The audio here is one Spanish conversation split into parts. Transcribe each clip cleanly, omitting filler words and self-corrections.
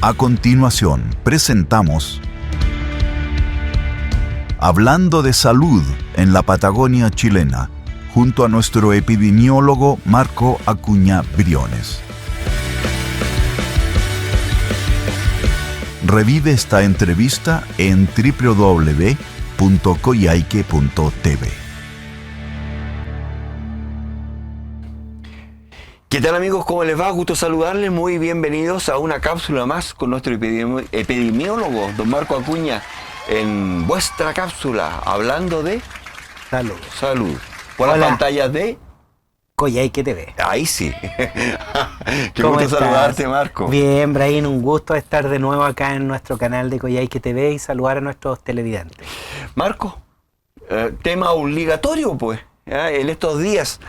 A continuación, presentamos Hablando de salud en la Patagonia chilena, junto a nuestro epidemiólogo Marco Acuña Briones. Revive esta entrevista en www.coyhaique.tv. ¿Qué tal, amigos? ¿Cómo les va? Gusto saludarles. Muy bienvenidos a una cápsula más con nuestro epidemiólogo, don Marco Acuña, en vuestra cápsula, hablando de salud. Por las pantallas de Coyhaique TV. Ahí sí. Qué gusto saludarte, Marco. Bien, Brahim, un gusto estar de nuevo acá en nuestro canal de Coyhaique TV y saludar a nuestros televidentes. Marco, tema obligatorio, pues, ¿ya? En estos días,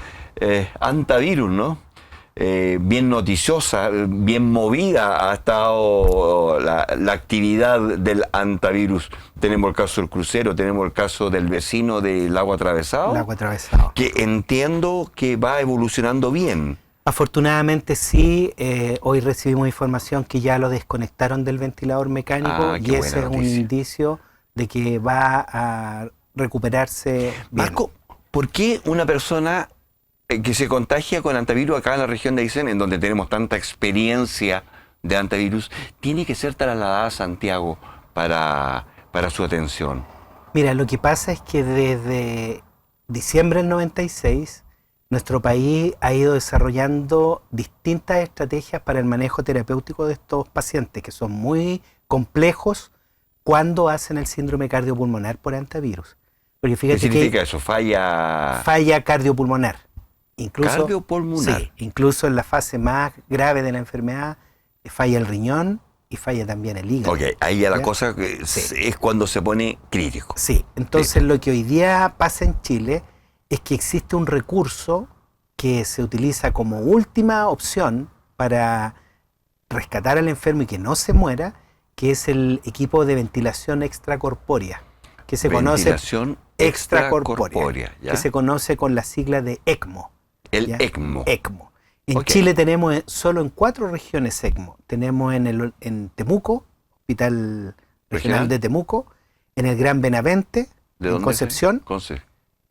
antivirus, ¿no? Bien noticiosa, bien movida ha estado la actividad del antivirus. Tenemos el caso del crucero, tenemos el caso del vecino del Lago Atravesado. Lago Atravesado. Que entiendo que va evolucionando bien. Afortunadamente sí, hoy recibimos información que ya lo desconectaron del ventilador mecánico y ese es un indicio de que va a recuperarse bien. Marco, ¿por qué una persona que se contagia con antivirus acá en la región de Aysén, en donde tenemos tanta experiencia de antivirus, tiene que ser trasladada a Santiago para su atención? Mira, lo que pasa es que desde diciembre del 96, nuestro país ha ido desarrollando distintas estrategias para el manejo terapéutico de estos pacientes, que son muy complejos cuando hacen el síndrome cardiopulmonar por antivirus. Porque fíjate, ¿qué significa eso? Falla cardiopulmonar. ¿Cardiopulmonar? Sí, incluso en la fase más grave de la enfermedad falla el riñón y falla también el hígado. Ok, ahí ya la cosa es cuando se pone crítico. Sí, entonces lo que hoy día pasa en Chile es que existe un recurso que se utiliza como última opción para rescatar al enfermo y que no se muera, que es el equipo de ventilación extracorpórea, que se conoce extracorpórea, que se conoce con la sigla de ECMO. El ECMO. ECMO. En Chile tenemos solo en 4 regiones ECMO. Tenemos en Temuco, Hospital Regional de Temuco, en el Gran Benavente, en Concepción,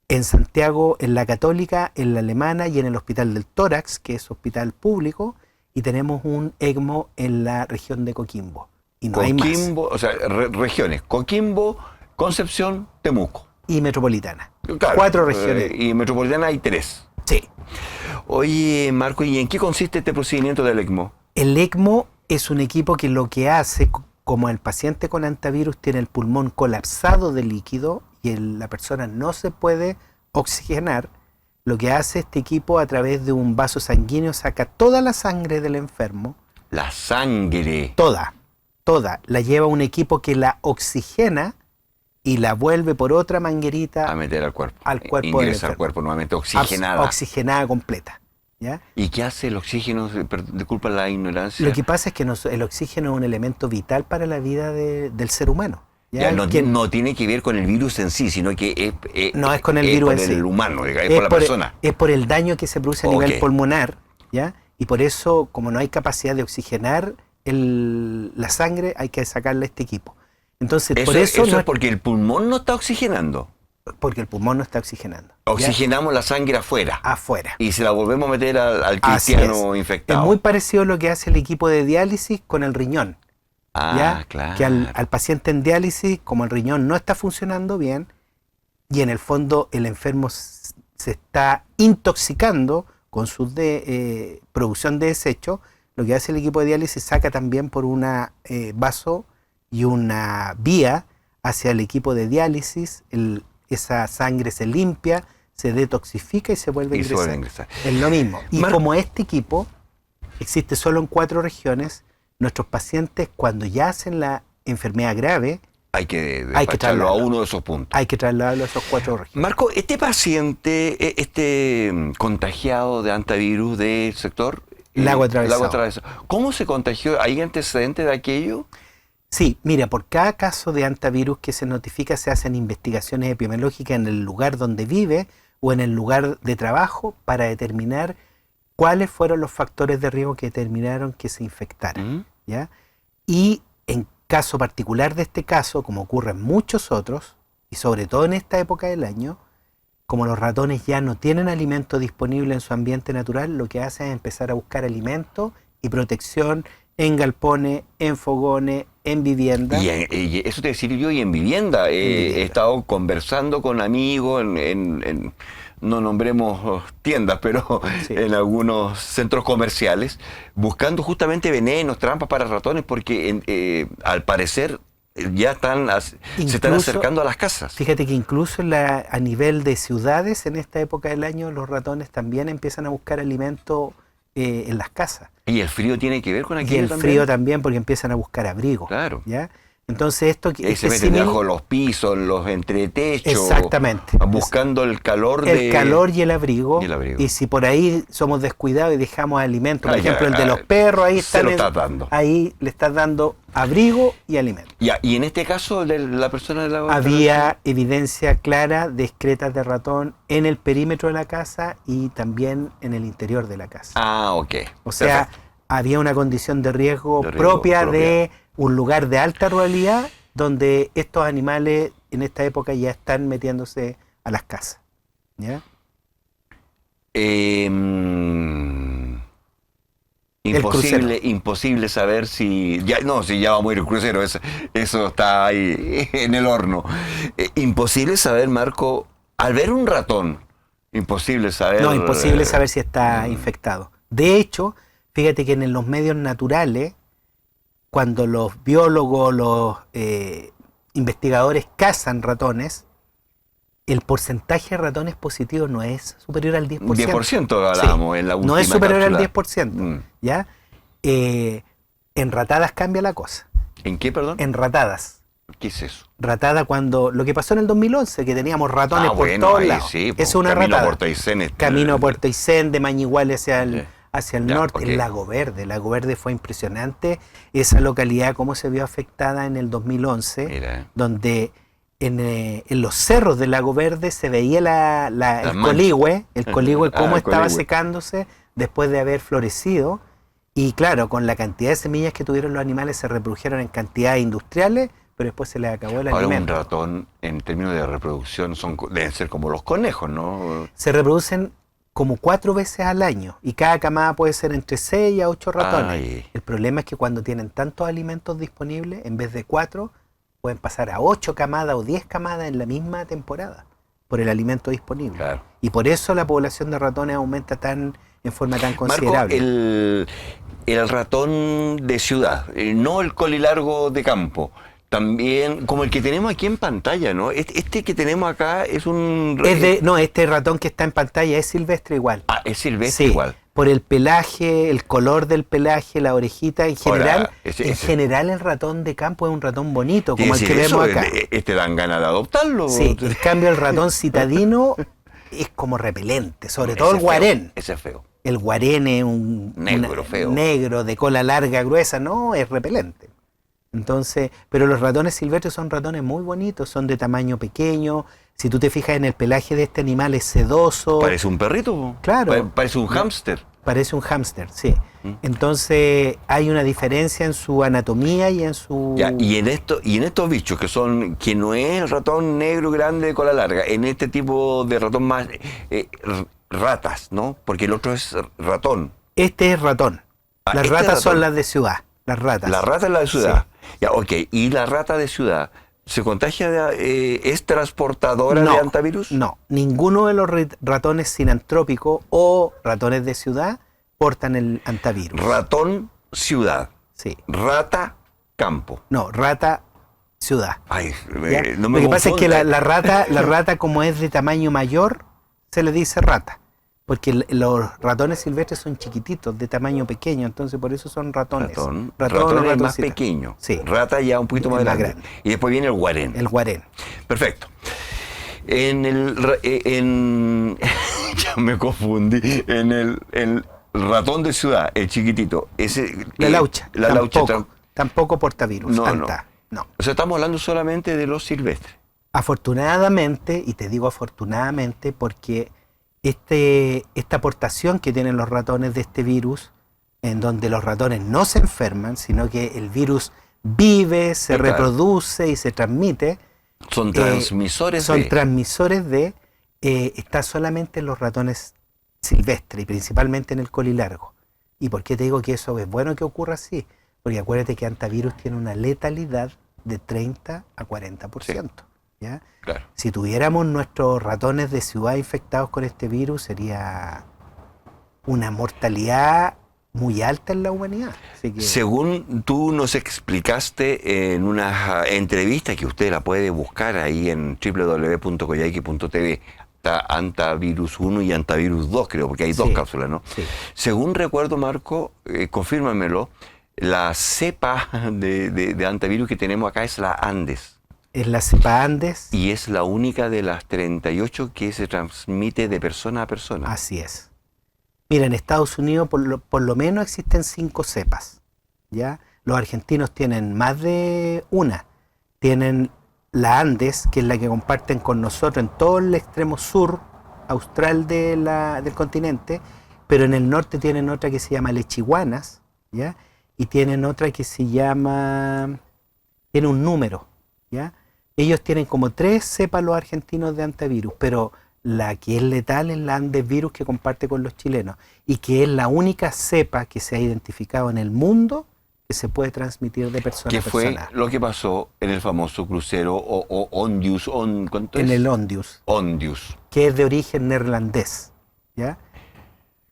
en Santiago, en la Católica, en la Alemana y en el Hospital del Tórax, que es hospital público, y tenemos un ECMO en la región de Coquimbo. Y no hay más. O sea, regiones: Coquimbo, Concepción, Temuco. Y Metropolitana. Claro, 4 regiones. Y Metropolitana hay 3. Sí. Oye, Marco, ¿y en qué consiste este procedimiento del ECMO? El ECMO es un equipo que lo que hace, como el paciente con antivirus tiene el pulmón colapsado de líquido y la persona no se puede oxigenar, lo que hace este equipo a través de un vaso sanguíneo saca toda la sangre del enfermo. La sangre. Toda. La lleva un equipo que la oxigena y la vuelve por otra manguerita a meter al cuerpo. Ingresa al cuerpo nuevamente oxigenada. Oxigenada completa. ¿Ya? ¿Y qué hace el oxígeno? Disculpa la ignorancia. Lo que pasa es que el oxígeno es un elemento vital para la vida del ser humano. ¿Ya? No tiene que ver con el virus en sí, sino que no es con el virus en sí. Es por el humano, es por la persona. Es por el daño que se produce a nivel pulmonar, ¿ya? Y por eso, como no hay capacidad de oxigenar la sangre, hay que sacarle este equipo. Entonces, eso es porque el pulmón no está oxigenando. Porque el pulmón no está oxigenando. Oxigenamos la sangre afuera. Y se la volvemos a meter al cristiano infectado. Es muy parecido a lo que hace el equipo de diálisis con el riñón. Claro. Que al paciente en diálisis, como el riñón no está funcionando bien, y en el fondo el enfermo se está intoxicando con su producción de desecho, lo que hace el equipo de diálisis saca también por una vaso y una vía hacia el equipo de diálisis, esa sangre se limpia, se detoxifica y se vuelve a ingresar. Es lo mismo. Y como este equipo existe solo en 4 regiones, nuestros pacientes, cuando ya hacen la enfermedad grave, hay que despacharlo a uno de esos puntos. Hay que trasladarlo a esos 4 regiones. Marco, este paciente, contagiado de antivirus del sector Lago Atravesado, ¿cómo se contagió? ¿Hay antecedentes de aquello? Sí, mira, por cada caso de antivirus que se notifica se hacen investigaciones epidemiológicas en el lugar donde vive o en el lugar de trabajo para determinar cuáles fueron los factores de riesgo que determinaron que se infectaran, ¿ya? Y en caso particular de este caso, como ocurre en muchos otros, y sobre todo en esta época del año, como los ratones ya no tienen alimento disponible en su ambiente natural, lo que hacen es empezar a buscar alimento y protección en galpones, en fogones, en viviendas. Y eso te decía yo, y en vivienda. He estado conversando con amigos no nombremos tiendas, pero sí, en algunos centros comerciales, buscando justamente venenos, trampas para ratones, porque al parecer ya se están acercando a las casas. Fíjate que incluso a nivel de ciudades, en esta época del año, los ratones también empiezan a buscar alimento en las casas. ¿Y el frío tiene que ver con aquello también? Y el frío también, porque empiezan a buscar abrigo. Claro. ¿Ya? Entonces esto se meten debajo de los pisos, los entretechos. Exactamente. Buscando el calor calor y el abrigo. Y si por ahí somos descuidados y dejamos alimento, por ejemplo el de los perros, ahí ahí le estás dando abrigo y alimento. Y en este caso la persona de la había evidencia clara de excretas de ratón en el perímetro de la casa y también en el interior de la casa. Ah, ok. O sea, perfecto, había una condición de riesgo propia de un lugar de alta ruralidad donde estos animales en esta época ya están metiéndose a las casas. ¿Ya? Imposible saber si ya va a morir el crucero, eso está ahí en el horno. Imposible saber, Marco, al ver un ratón, imposible saber si está infectado. De hecho, fíjate que en los medios naturales, cuando los biólogos, los investigadores cazan ratones, el porcentaje de ratones positivos no es superior al 10%. 10% hablábamos en la última. No es superior cápsula. Al 10%. ¿Ya? En ratadas cambia la cosa. ¿En qué, perdón? En ratadas. ¿Qué es eso? Ratada cuando... Lo que pasó en el 2011, que teníamos ratones por todos lados. Sí, es una ratada. Camino a Puerto Aysén, de Mañigual hacia el norte. Okay. El Lago Verde fue impresionante. Esa localidad, cómo se vio afectada en el 2011, donde en los cerros del Lago Verde se veía el coligüe cómo estaba secándose después de haber florecido. Y claro, con la cantidad de semillas que tuvieron los animales se reprodujeron en cantidades industriales, pero después se les acabó el alimento. Un ratón, en términos de reproducción, deben ser como los conejos, ¿no? Se reproducen como 4 veces al año, y cada camada puede ser entre 6 a 8 ratones. Ay. El problema es que cuando tienen tantos alimentos disponibles, en vez de 4, pueden pasar a 8 camadas o 10 camadas en la misma temporada, por el alimento disponible. Claro. Y por eso la población de ratones aumenta en forma tan considerable. Marco, el ratón de ciudad, no el colilargo de campo, también, como el que tenemos aquí en pantalla, ¿no? Este que tenemos acá es un... este ratón que está en pantalla es silvestre igual. Ah, es silvestre igual. Por el pelaje, el color del pelaje, la orejita, en general, general el ratón de campo es un ratón bonito, como el que vemos acá. Dan ganas de adoptarlo. Sí, en cambio el ratón citadino es como repelente, sobre todo el guarén. Ese es feo. El guarén es un feo. Negro, de cola larga, gruesa, no, es repelente. Entonces, pero los ratones silvestres son ratones muy bonitos, son de tamaño pequeño. Si tú te fijas en el pelaje de este animal, es sedoso. Parece un perrito. Claro. Parece un hámster. Parece un hámster, sí. Entonces hay una diferencia en su anatomía y en su... Y en estos bichos que no es el ratón negro grande de cola larga, en este tipo de ratón más ratas, ¿no? Porque el otro es ratón. Este es ratón. Las ratas son las de ciudad. Las ratas. La rata es la de ciudad. Sí. Ya, ok. ¿Y la rata de ciudad se contagia es transportadora de antivirus? No. Ninguno de los ratones sinantrópicos o ratones de ciudad portan el antivirus. Ratón ciudad. Sí. Rata campo. No, rata ciudad. Ay, no me Lo que pasa es que la rata como es de tamaño mayor, se le dice rata. Porque los ratones silvestres son chiquititos, de tamaño pequeño, entonces por eso son ratones. Ratón es más pequeño. Sí. Rata ya un poquito más grande. Y después viene el guarén. El guarén. Perfecto. Ya me confundí. En el ratón de ciudad, el chiquitito. La laucha. Tampoco porta virus. No. No. O sea, estamos hablando solamente de los silvestres. Afortunadamente, y te digo afortunadamente porque esta aportación que tienen los ratones de este virus en donde los ratones no se enferman, sino que el virus vive, se Claro. reproduce y se transmite. Son transmisores Son de... transmisores de... está solamente en los ratones silvestres y principalmente en el colilargo. ¿Y por qué te digo que eso es bueno que ocurra así? Porque acuérdate que antivirus tiene una letalidad de 30 a 40%. ¿Ya? Claro. Si tuviéramos nuestros ratones de ciudad infectados con este virus, sería una mortalidad muy alta en la humanidad. Así que, Según tú nos explicaste en una entrevista que usted la puede buscar ahí en www.coyhaique.tv, está Antivirus 1 y Antivirus 2, creo, porque hay dos Sí. cápsulas, ¿no? sí, Según recuerdo, Marco, confírmamelo, la cepa de antivirus que tenemos acá es la Andes. es la cepa Andes. Y es la única de las 38 que se transmite de persona a persona. Así es. Mira, en Estados Unidos por lo menos existen 5 cepas. ¿Ya? Los argentinos tienen más de una. Tienen la Andes, que es la que comparten con nosotros en todo el extremo sur austral del continente, pero en el norte tienen otra que se llama lechihuanas, ¿ya? Y tienen otra que se llama... tiene un número, ¿ya? Ellos tienen como 3 cepas los argentinos de antivirus, pero la que es letal es la Andes virus que comparte con los chilenos y que es la única cepa que se ha identificado en el mundo que se puede transmitir de persona ¿Qué a fue persona. lo que pasó en el famoso crucero o Ondius? ¿Cuánto En es? el Ondius, Ondius. que es de origen neerlandés, ¿ya?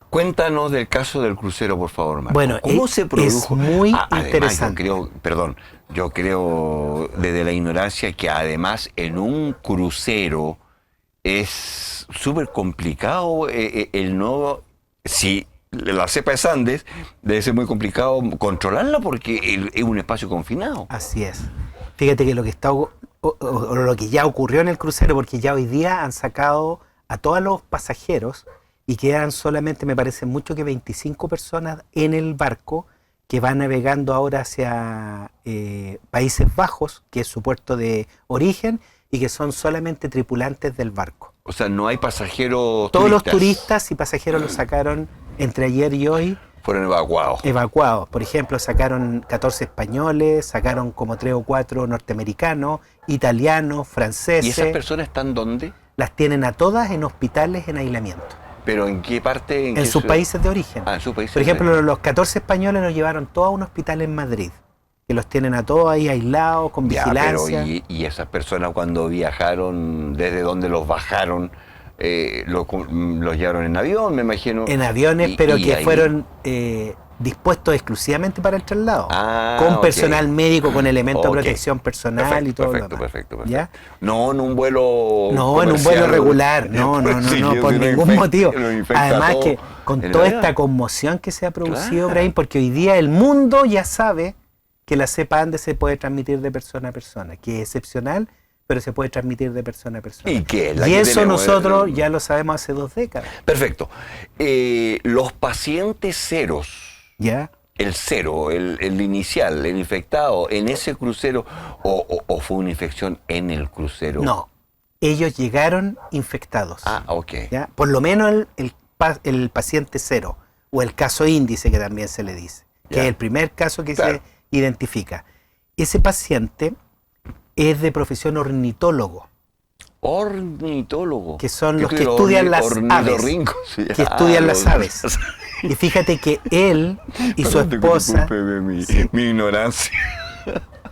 Cuéntanos del caso del crucero, por favor, Marco. Bueno, ¿Cómo se produjo? es muy Además, interesante. yo creo desde la ignorancia que además en un crucero es súper complicado el no... Si la cepa es Andes, debe ser muy complicado controlarla porque es un espacio confinado. Así es. Fíjate que lo que está o lo que ya ocurrió en el crucero, porque ya hoy día han sacado a todos los pasajeros y quedan solamente, me parece mucho que 25 personas en el barco que va navegando ahora hacia Países Bajos, que es su puerto de origen, y que son solamente tripulantes del barco. O sea, no hay pasajeros Todos los turistas. turistas y pasajeros los sacaron entre ayer y hoy Fueron evacuados. evacuados. Por ejemplo, sacaron 14 españoles, sacaron como 3 o 4 norteamericanos, italianos, ¿Y franceses. esas personas están dónde? Las tienen a todas en hospitales en aislamiento, ¿Pero en qué parte? en qué sus ciudad? países de origen. Ah, en sus países Por de ejemplo, origen. los 14 españoles los llevaron todos a un hospital en Madrid, que los tienen a todos ahí aislados, con Ya, pero vigilancia. y esas personas cuando viajaron, desde donde los bajaron, los llevaron en avión, me imagino. En aviones, Y- pero y que ahí- fueron dispuestos exclusivamente para el traslado. Ah, con ok. personal médico, con elementos Ok. de protección personal y todo perfecto, lo demás. perfecto. ¿Ya? No en un vuelo No, en un comercial. vuelo regular, no, Sí, por lo ningún motivo. lo infecta Además todo que con en el toda avión. esta conmoción que se ha producido, Claro. Brahim, porque hoy día el mundo ya sabe que la cepa Andes se puede transmitir de persona a persona, que es excepcional, pero se puede transmitir de persona a persona. ¿Y qué es la Y que eso tenemos? nosotros ya lo sabemos hace 2 décadas. Perfecto. Los pacientes ceros, ¿Ya? el cero, el inicial, el infectado, en ese crucero, o fue una infección en el crucero. No, ellos llegaron infectados. Ah, ok. ¿Ya? Por lo menos el paciente cero, o el caso índice que también se le dice, que Ya. es el primer caso que Claro. se identifica. Ese paciente es de profesión ornitólogo, Ornitólogo. que son ¿Qué los que estudia? estudian las aves, Ornitorrincos. que estudian las aves. Y fíjate que él y su Perdón, esposa, discúlpeme Sí. mi ignorancia.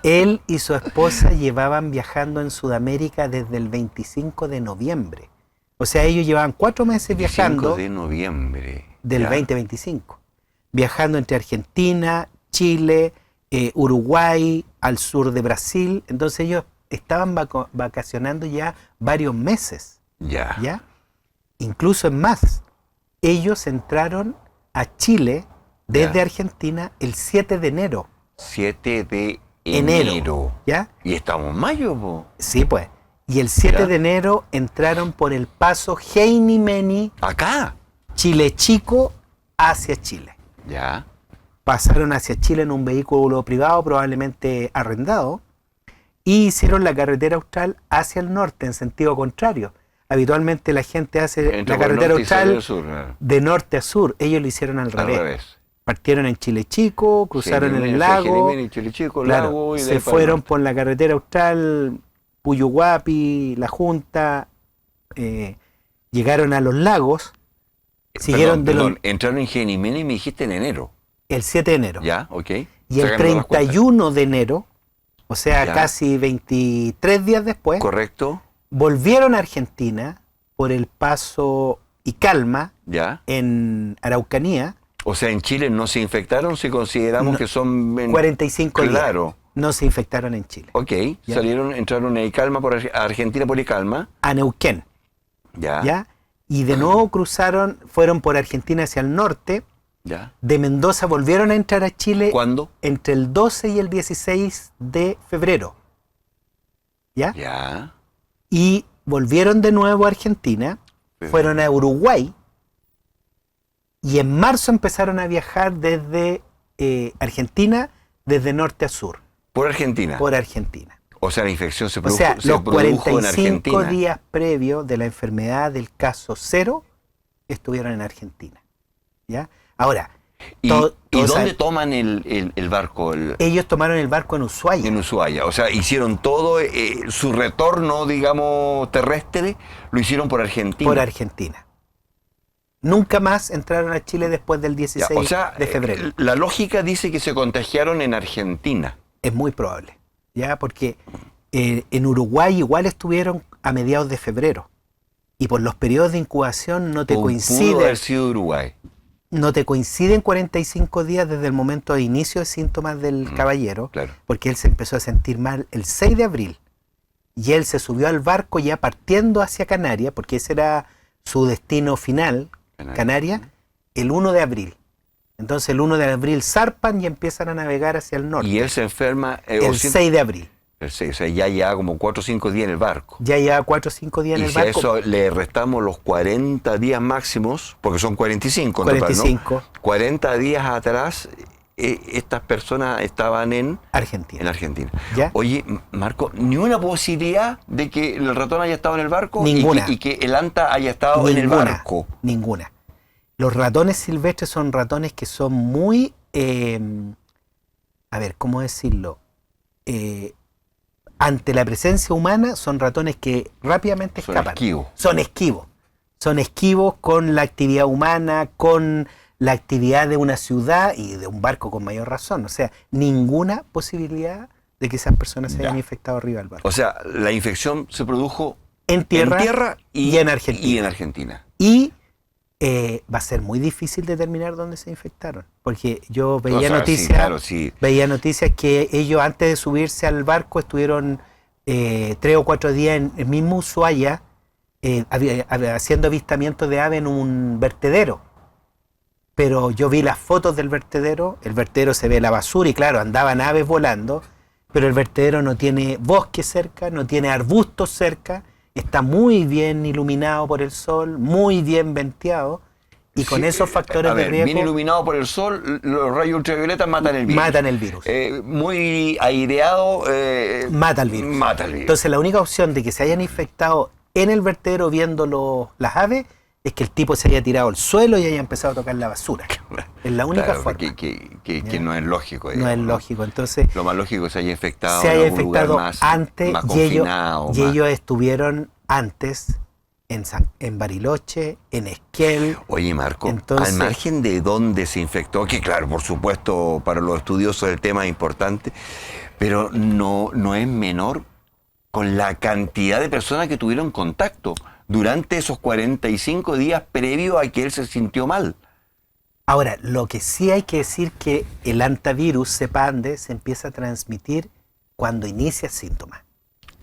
él y su esposa llevaban viajando en Sudamérica desde el 25 de noviembre. O sea, ellos llevaban 4 meses viajando 5 de noviembre. del Ya. 2025, viajando entre Argentina, Chile, Uruguay, al sur de Brasil. Entonces ellos estaban vacacionando ya varios meses, Ya. ¿ya? Incluso en más, ellos entraron a Chile desde Ya. Argentina el 7 de enero, 7 de Enero. enero. ¿ya? Y estamos en mayo, po. Sí, pues. Y el 7 Ya. de enero entraron por el paso Heinimeni, Acá. Chile Chico, hacia Chile. Ya. Pasaron hacia Chile en un vehículo privado, probablemente arrendado, y hicieron la carretera austral hacia el norte, en sentido contrario. Habitualmente la gente hace Entró la por el carretera norte y salió austral del sur. de norte a sur. Ellos lo hicieron al Al revés. revés. partieron en Chile Chico, cruzaron el lago, Chile Chico, claro, lago y de se ahí para fueron el por la carretera austral, Puyuhuapi, La Junta, llegaron a los lagos, siguieron Perdón, entraron en Genimeni y me dijiste en enero. el 7 de enero. Ya, ok. Y el Sacando las cuentas. 31 de enero, o sea, Ya. casi 23 días después, Correcto, volvieron a Argentina por el paso Icalma ya. en Araucanía, O sea, en Chile no se infectaron si consideramos No, que son... 45 días. Claro. No se infectaron en Chile. Ok, Ya. entraron a Icalma, a Argentina por Icalma. A Neuquén, Ya, ¿ya? Y de nuevo fueron por Argentina hacia el norte. ya. De Mendoza volvieron a entrar a Chile ¿Cuándo? entre el 12 y el 16 de febrero. ¿Ya? Ya. Y volvieron de nuevo a Argentina, fueron a Uruguay y en marzo empezaron a viajar desde Argentina, desde norte a sur, Por Argentina. por Argentina. O sea, la infección se O produjo, sea, se los produjo en 45 Argentina. días previos de la enfermedad del caso cero estuvieron en Argentina. ¿Ya? Ahora, ¿Y, to- ¿y todos dónde saben- toman el barco? ellos tomaron el barco en Ushuaia. En Ushuaia. O sea, hicieron todo, su retorno, digamos, terrestre, lo hicieron por Argentina. Por Argentina. Nunca más entraron a Chile después del Ya, 16 o sea, de febrero. la lógica dice que se contagiaron en Argentina. Es muy probable, ¿ya? Porque en Uruguay igual estuvieron a mediados de febrero. Y por los periodos de incubación no te Pudo coincide, haber sido Uruguay. no te coinciden 45 días desde el momento de inicio de síntomas del caballero, Claro. porque él se empezó a sentir mal el 6 de abril. Y él se subió al barco ya partiendo hacia Canarias, porque ese era su destino final, Canarias, el 1 de abril. Entonces el 1 de abril zarpan y empiezan a navegar hacia el norte. Y él se enferma el 6 de abril. o sea, ya lleva como 4 o 5 días en el barco. Ya lleva 4 o 5 días en Y el si a barco. eso le restamos los 40 días máximos, porque son 45 en total, 45. ¿no? 40 días atrás, estas personas estaban en Argentina. Argentina. ¿Ya? Oye, Marco, ¿ni una posibilidad de que el ratón haya estado en el barco? Ninguna. Y que el anta haya estado en el barco. Ninguna. Los ratones silvestres son ratones que son muy, a ver, ¿cómo decirlo? Ante la presencia humana son ratones que rápidamente Son escapan. esquivos. Son esquivos. Son esquivos con la actividad humana, con la actividad de una ciudad y de un barco con mayor razón. O sea, ninguna posibilidad de que esas personas se hayan Ya. infectado arriba del barco. O sea, la infección se produjo En tierra, y en Argentina. Y en Argentina. Y va a ser muy difícil determinar dónde se infectaron. Porque yo veía O sea, sí, noticias, claro, sí. veía noticias que ellos antes de subirse al barco estuvieron 3 o 4 días en el mismo Ushuaia haciendo avistamientos de aves en un vertedero. Pero yo vi las fotos del vertedero, el vertedero se ve la basura y claro, andaban aves volando, pero el vertedero no tiene bosque cerca, no tiene arbustos cerca, está muy bien iluminado por el sol, muy bien venteado, y con Sí, esos factores a ver, de riesgo bien iluminado por el sol, los rayos ultravioletas matan el virus. matan el virus. Muy aireado, Mata el virus. mata el virus. Entonces la única opción de que se hayan infectado en el vertedero viendo las aves es que el tipo se haya tirado al suelo y haya empezado a tocar la basura. Es la única Claro, forma. que no es lógico. No digamos, es lógico. Entonces Lo más lógico es que se haya infectado se en haya algún lugar infectado más, antes más y ellos, confinado. y más- ellos estuvieron antes en Bariloche, en Esquel. Oye, Marco, Entonces- al margen de dónde se infectó, que claro, por supuesto, para los estudiosos del tema es importante, pero no es menor con la cantidad de personas que tuvieron contacto durante esos 45 días previo a que él se sintió mal. Ahora, lo que sí hay que decir que el antivirus cepa Ande se empieza a transmitir cuando inicia síntomas.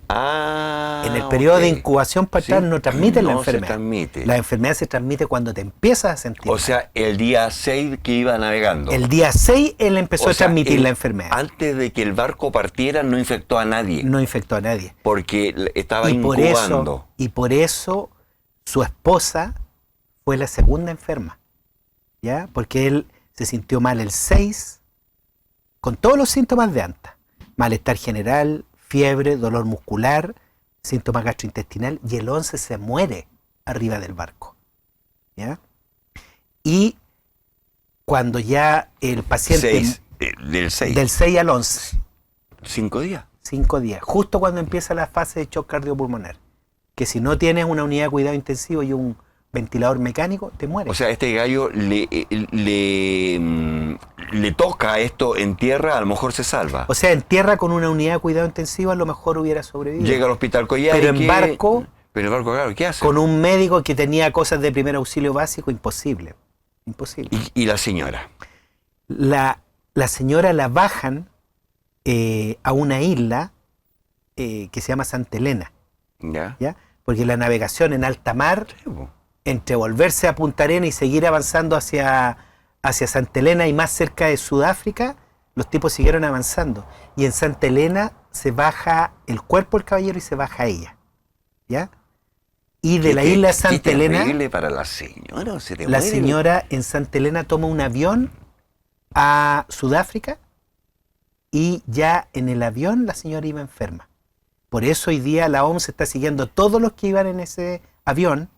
Ah, En el periodo de ok. incubación para Sí, atrás no transmite la no se enfermedad. transmite. La enfermedad se transmite cuando te empiezas a sentir O mal. sea, el día 6 que iba navegando. El día 6 él empezó O a sea, transmitir él, la enfermedad. Antes de que el barco partiera, no infectó a nadie. No infectó a nadie. Porque estaba Y por incubando. eso su esposa fue la segunda enferma. ¿Ya? Porque él se sintió mal el 6 con todos los síntomas de anta. Malestar general, fiebre, dolor muscular, síntomas gastrointestinal, y el 11 se muere arriba del barco. ¿Ya? Y cuando ya el paciente... Del 6. Del 6 al 11. 5 días. 5 días. Justo cuando empieza la fase de shock cardiopulmonar. Que si no tienes una unidad de cuidado intensivo y un ventilador mecánico, te mueres. O sea, este gallo le toca esto en tierra, a lo mejor se salva. O sea, en tierra con una unidad de cuidado intensivo a lo mejor hubiera sobrevivido. Llega al hospital Coyhaique. Pero en barco... Pero en barco, claro, ¿qué hace? Con un médico que tenía cosas de primer auxilio básico, imposible. Imposible. ¿Y la señora? La señora la bajan a una isla que se llama Santa Elena. ¿Ya? Porque la navegación en alta mar, entre volverse a Punta Arenas y seguir avanzando hacia Santa Elena y más cerca de Sudáfrica, los tipos siguieron avanzando. Y en Santa Elena se baja el cuerpo del caballero y se baja ella. ¿Ya? Y de la isla de Santa Elena, para la señora, la señora en Santa Elena toma un avión a Sudáfrica y ya en el avión la señora iba enferma. Por eso hoy día la OMS está siguiendo todos los que iban en ese avión.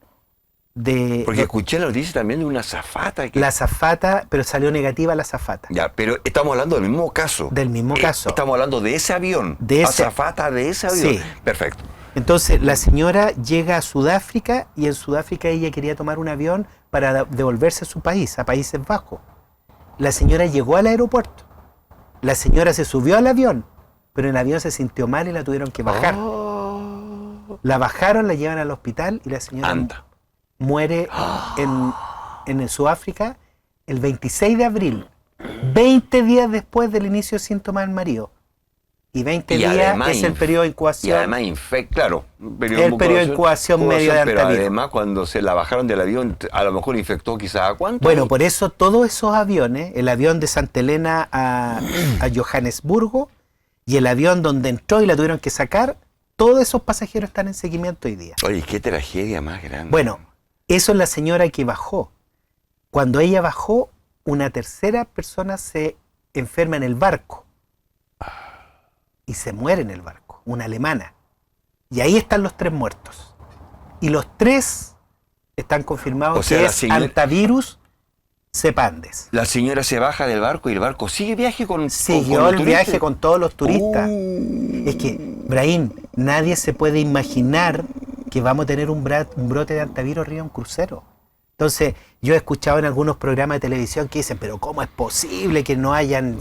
Porque escuché la noticia también de una azafata. La azafata, pero salió negativa la azafata. Ya, pero estamos hablando del mismo caso. Del mismo caso. Estamos hablando de ese avión. Azafata de ese avión. Sí. Perfecto. Entonces la señora llega a Sudáfrica y en Sudáfrica ella quería tomar un avión para devolverse a su país, a Países Bajos. La señora llegó al aeropuerto. La señora se subió al avión, pero en el avión se sintió mal y la tuvieron que bajar. La bajaron, la llevan al hospital y la señora muere en Sudáfrica el 26 de abril, 20 días después del inicio de síntomas del marido. Y 20 días es el periodo de incubación. Y además, claro, el periodo de incubación medio de pero antivirus. Además, cuando se la bajaron del avión, a lo mejor infectó quizás a cuánto. Bueno, por eso todos esos aviones, el avión de Santa Elena a Johannesburgo y el avión donde entró y la tuvieron que sacar, todos esos pasajeros están en seguimiento hoy día. Oye, qué tragedia más grande. Bueno, eso es la señora que bajó. Cuando ella bajó, una tercera persona se enferma en el barco. Y se muere en el barco, una alemana. Y ahí están los 3 muertos. Y los 3 están confirmados que es antivirus cepandes. La señora se baja del barco y el barco sigue viaje Siguió el viaje con todos los turistas. Es que, Brahim, nadie se puede imaginar que vamos a tener un brote de antivirus arriba de un crucero. Entonces, yo he escuchado en algunos programas de televisión que dicen, pero ¿cómo es posible que no hayan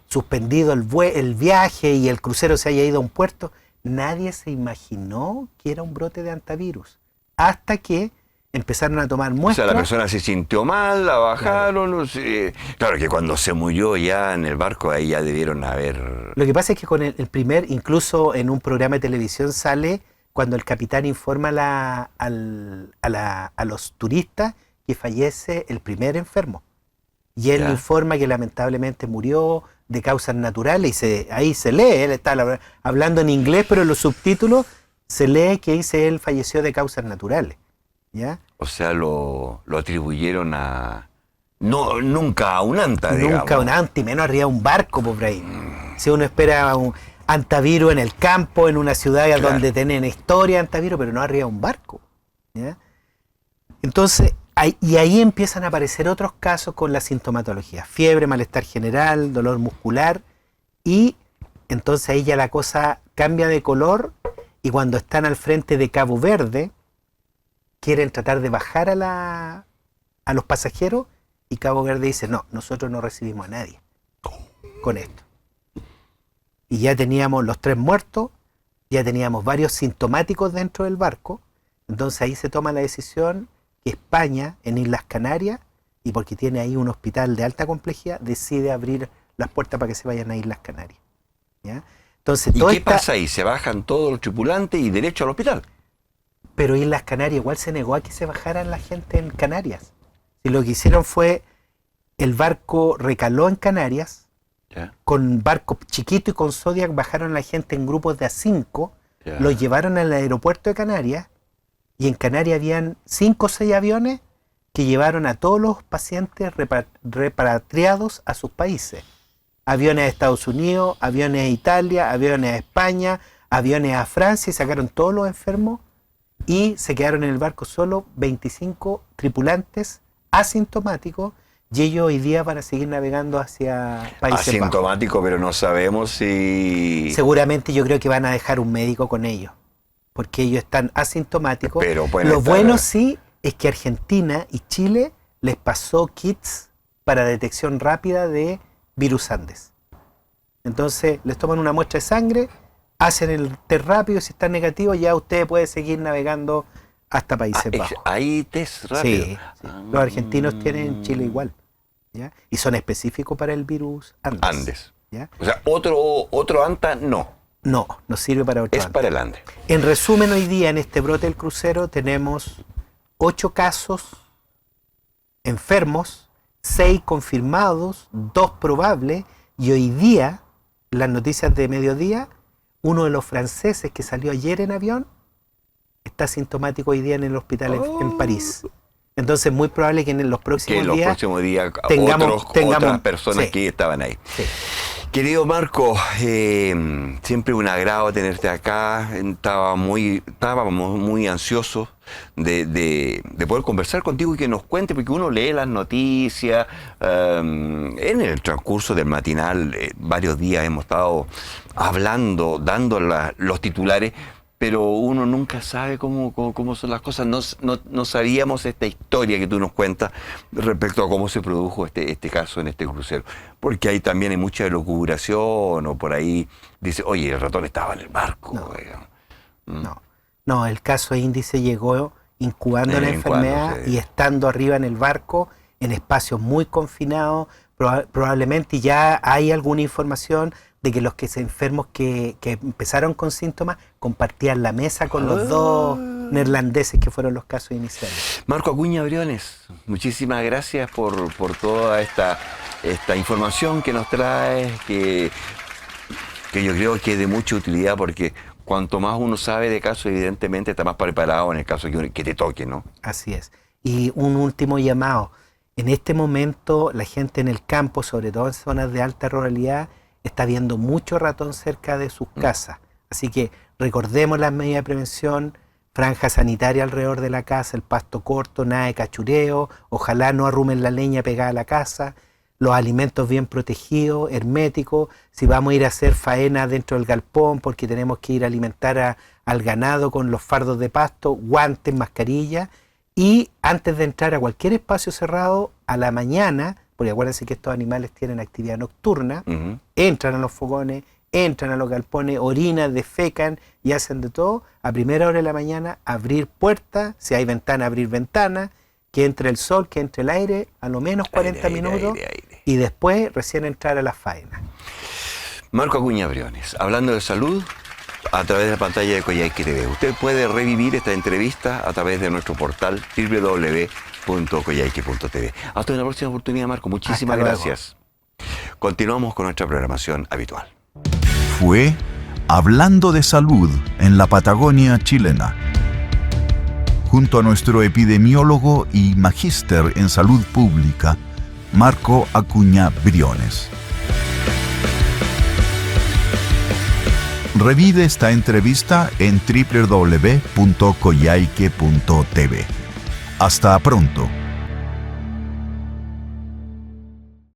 suspendido el viaje y el crucero se haya ido a un puerto? Nadie se imaginó que era un brote de antivirus. Hasta que empezaron a tomar muestras. O sea, la persona se sintió mal, la bajaron. Claro, no sé. Claro que cuando se murió ya en el barco, ahí ya debieron haber... Lo que pasa es que con el primer, incluso en un programa de televisión sale cuando el capitán informa a los turistas que fallece el primer enfermo. Y él informa que lamentablemente murió de causas naturales y ahí se lee, él está hablando en inglés, pero en los subtítulos se lee que dice él falleció de causas naturales. ¿Ya? O sea, lo atribuyeron a... No, nunca a un anta, digamos. Nunca a un anta, y menos arriba de un barco, por ahí. Si uno espera un antivirus en el campo, en una ciudad donde tienen historia antivirus, pero no arriba de un barco. ¿Ya? Entonces, ahí empiezan a aparecer otros casos con la sintomatología. Fiebre, malestar general, dolor muscular, y entonces ahí ya la cosa cambia de color, y cuando están al frente de Cabo Verde, quieren tratar de bajar a los pasajeros, y Cabo Verde dice, no, nosotros no recibimos a nadie con esto. Y ya teníamos los 3 muertos, ya teníamos varios sintomáticos dentro del barco, entonces ahí se toma la decisión que España, en Islas Canarias, y porque tiene ahí un hospital de alta complejidad, decide abrir las puertas para que se vayan a Islas Canarias. ¿Ya? Entonces, ¿Y qué pasa ahí? ¿Se bajan todos los tripulantes y derecho al hospital? Pero Islas Canarias igual se negó a que se bajaran la gente en Canarias. Y lo que hicieron fue, el barco recaló en Canarias, con barco chiquito y con Zodiac bajaron a la gente en grupos de A5, los llevaron al aeropuerto de Canarias, y en Canarias habían 5 o 6 aviones que llevaron a todos los pacientes repatriados a sus países. Aviones a Estados Unidos, aviones a Italia, aviones a España, aviones a Francia, y sacaron todos los enfermos, y se quedaron en el barco solo 25 tripulantes asintomáticos, y ellos hoy día van a seguir navegando hacia Países Bajos. Asintomático, pero no sabemos si... Seguramente yo creo que van a dejar un médico con ellos, porque ellos están asintomáticos. Pero pueden Lo estar... bueno sí es que Argentina y Chile les pasó kits para detección rápida de virus Andes. Entonces les toman una muestra de sangre, hacen el test rápido, si está negativo ya usted puede seguir navegando hasta Países Bajos. ¿Hay test rápido? Sí, sí. Los argentinos tienen en Chile igual, ¿ya? Y son específicos para el virus Andes. ¿Ya? O sea, otro ANTA no. No sirve para otro Es ANTA. para el Andes. En resumen, hoy día en este brote del crucero tenemos 8 casos enfermos, 6 confirmados, 2 probables, y hoy día, las noticias de mediodía, uno de los franceses que salió ayer en avión está sintomático hoy día en el hospital en París. Entonces es muy probable que en los próximos días tengamos otras personas que estaban ahí. Sí. Querido Marco, siempre un agrado tenerte acá. Estábamos muy ansiosos de poder conversar contigo y que nos cuente, porque uno lee las noticias. En el transcurso del matinal, varios días hemos estado hablando, dando los titulares, pero uno nunca sabe cómo son las cosas. No sabíamos esta historia que tú nos cuentas respecto a cómo se produjo este caso en este crucero. Porque ahí también hay mucha elucubración, o por ahí dice, oye, el ratón estaba en el barco. No, el caso índice llegó incubando la enfermedad y estando arriba en el barco, en espacios muy confinados, probablemente ya hay alguna información de que los enfermos que empezaron con síntomas compartían la mesa con los 2 neerlandeses que fueron los casos iniciales. Marco Acuña Briones, muchísimas gracias por toda esta información que nos traes, que yo creo que es de mucha utilidad, porque cuanto más uno sabe de casos, evidentemente está más preparado en el caso que te toque, ¿no? Así es. Y un último llamado. En este momento la gente en el campo, sobre todo en zonas de alta ruralidad, está viendo mucho ratón cerca de sus casas. Así que recordemos las medidas de prevención, franja sanitaria alrededor de la casa, el pasto corto, nada de cachureo, ojalá no arrumen la leña pegada a la casa, los alimentos bien protegidos, herméticos, si vamos a ir a hacer faena dentro del galpón porque tenemos que ir a alimentar al ganado con los fardos de pasto, guantes, mascarilla, y antes de entrar a cualquier espacio cerrado, a la mañana, porque acuérdense que estos animales tienen actividad nocturna, entran a los fogones, entran a los galpones, orinan, defecan y hacen de todo. A primera hora de la mañana, abrir puertas, si hay ventana, abrir ventana, que entre el sol, que entre el aire, a lo menos 40 minutos, aire. Y después recién entrar a la faena. Marco Acuña Briones, hablando de salud a través de la pantalla de Coyhaique TV. Usted puede revivir esta entrevista a través de nuestro portal www.coyhaique.tv. Hasta una próxima oportunidad, Marco. Muchísimas gracias. Continuamos con nuestra programación habitual. Fue Hablando de Salud en la Patagonia chilena, junto a nuestro epidemiólogo y magíster en salud pública, Marco Acuña Briones. Revive esta entrevista en www.coyhaique.tv. Hasta pronto.